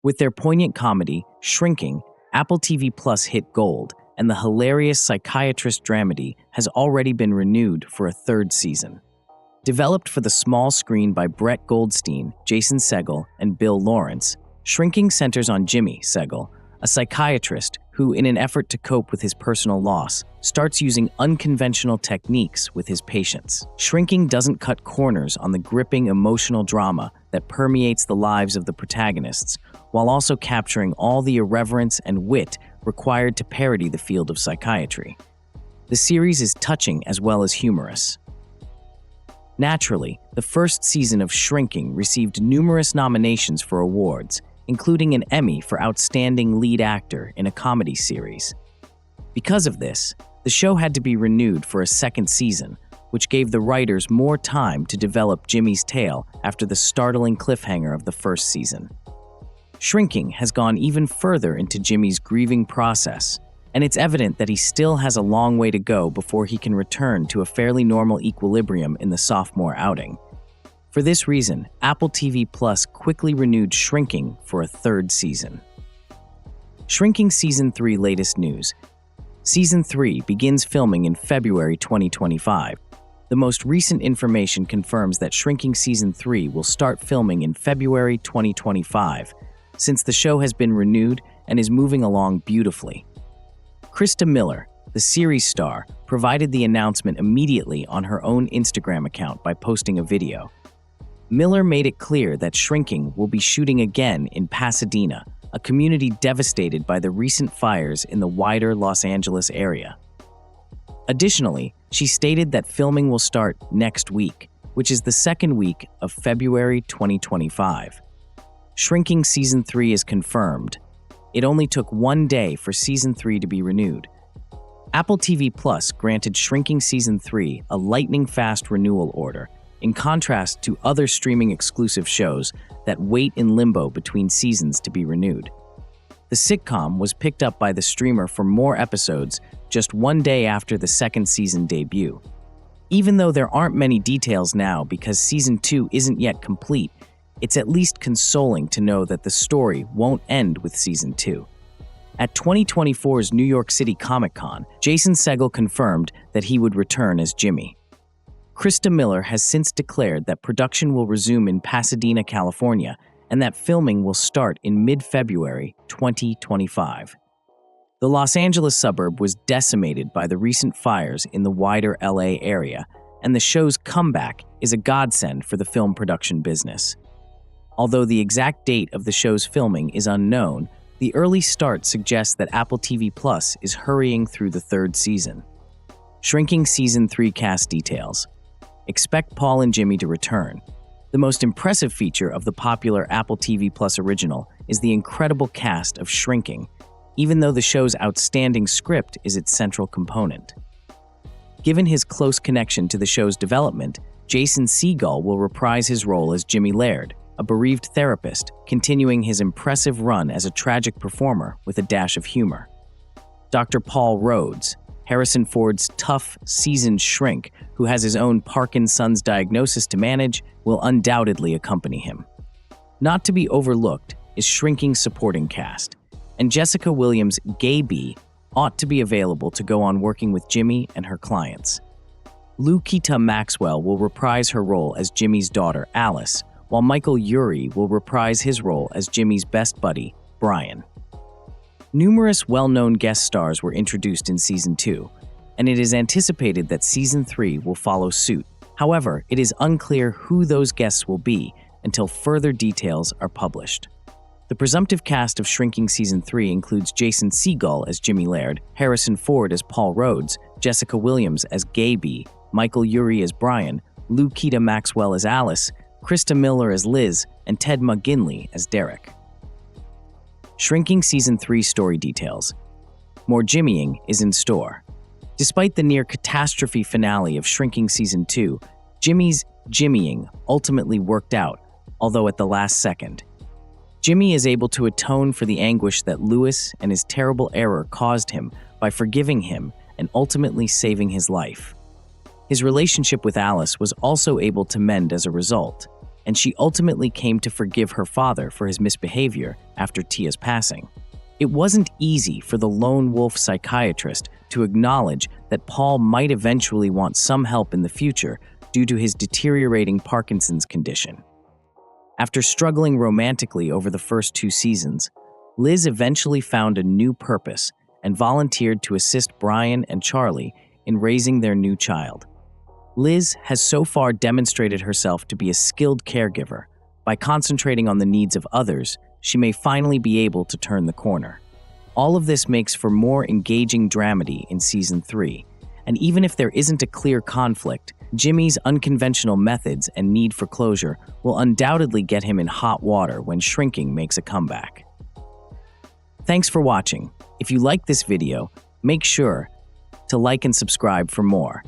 With their poignant comedy, Shrinking, Apple TV Plus hit gold, and the hilarious psychiatrist dramedy has already been renewed for a third season. Developed for the small screen by Brett Goldstein, Jason Segel, and Bill Lawrence, Shrinking centers on Jimmy, Segel, a psychiatrist who, in an effort to cope with his personal loss, starts using unconventional techniques with his patients. Shrinking doesn't cut corners on the gripping emotional drama that permeates the lives of the protagonists, while also capturing all the irreverence and wit required to parody the field of psychiatry. The series is touching as well as humorous. Naturally, the first season of Shrinking received numerous nominations for awards, including an Emmy for Outstanding Lead Actor in a Comedy Series. Because of this, the show had to be renewed for a second season, which gave the writers more time to develop Jimmy's tale after the startling cliffhanger of the first season. Shrinking has gone even further into Jimmy's grieving process, and it's evident that he still has a long way to go before he can return to a fairly normal equilibrium in the sophomore outing. For this reason, Apple TV Plus quickly renewed Shrinking for a third season. Shrinking Season 3 latest news. Season 3 begins filming in February 2025. The most recent information confirms that Shrinking Season 3 will start filming in February 2025, since the show has been renewed and is moving along beautifully. Krista Miller, the series star, provided the announcement immediately on her own Instagram account by posting a video. Miller made it clear that Shrinking will be shooting again in Pasadena, a community devastated by the recent fires in the wider Los Angeles area. Additionally, she stated that filming will start next week, which is the second week of February 2025. Shrinking Season 3 is confirmed. It only took one day for Season 3 to be renewed. Apple TV Plus granted Shrinking Season 3 a lightning-fast renewal order, in contrast to other streaming-exclusive shows that wait in limbo between seasons to be renewed. The sitcom was picked up by the streamer for more episodes just one day after the second season debut. Even though there aren't many details now because Season 2 isn't yet complete, it's at least consoling to know that the story won't end with Season 2. At 2024's New York City Comic-Con, Jason Segel confirmed that he would return as Jimmy. Krista Miller has since declared that production will resume in Pasadena, California, and that filming will start in mid-February 2025. The Los Angeles suburb was decimated by the recent fires in the wider LA area, and the show's comeback is a godsend for the film production business. Although the exact date of the show's filming is unknown, the early start suggests that Apple TV Plus is hurrying through the third season. Shrinking Season 3 cast details. Expect Paul and Jimmy to return. The most impressive feature of the popular Apple TV Plus original is the incredible cast of Shrinking, even though the show's outstanding script is its central component. Given his close connection to the show's development, Jason Segel will reprise his role as Jimmy Laird, a bereaved therapist, continuing his impressive run as a tragic performer with a dash of humor. Dr. Paul Rhodes, Harrison Ford's tough, seasoned shrink who has his own Parkinson's diagnosis to manage, will undoubtedly accompany him. Not to be overlooked is Shrinking's supporting cast, and Jessica Williams' Gaby ought to be available to go on working with Jimmy and her clients. Lukita Maxwell will reprise her role as Jimmy's daughter, Alice, while Michael Urie will reprise his role as Jimmy's best buddy, Brian. Numerous well-known guest stars were introduced in Season 2, and it is anticipated that Season 3 will follow suit. However, it is unclear who those guests will be until further details are published. The presumptive cast of Shrinking Season 3 includes Jason Segel as Jimmy Laird, Harrison Ford as Paul Rhodes, Jessica Williams as Gaby, Michael Urie as Brian, Lukita Maxwell as Alice, Krista Miller as Liz, and Ted McGinley as Derek. Shrinking Season 3 story details. More Jimmying is in store. Despite the near-catastrophe finale of Shrinking Season 2, Jimmy's Jimmying ultimately worked out, although at the last second. Jimmy is able to atone for the anguish that Lewis and his terrible error caused him by forgiving him and ultimately saving his life. His relationship with Alice was also able to mend as a result. and she ultimately came to forgive her father for his misbehavior after Tia's passing. It wasn't easy for the lone wolf psychiatrist to acknowledge that Paul might eventually want some help in the future due to his deteriorating Parkinson's condition. After struggling romantically over the first 2 seasons, Liz eventually found a new purpose and volunteered to assist Brian and Charlie in raising their new child. Liz has so far demonstrated herself to be a skilled caregiver. By concentrating on the needs of others, she may finally be able to turn the corner. All of this makes for more engaging dramedy in Season 3, and even if there isn't a clear conflict, Jimmy's unconventional methods and need for closure will undoubtedly get him in hot water when Shrinking makes a comeback. Thanks for watching. If you like this video, make sure to like and subscribe for more.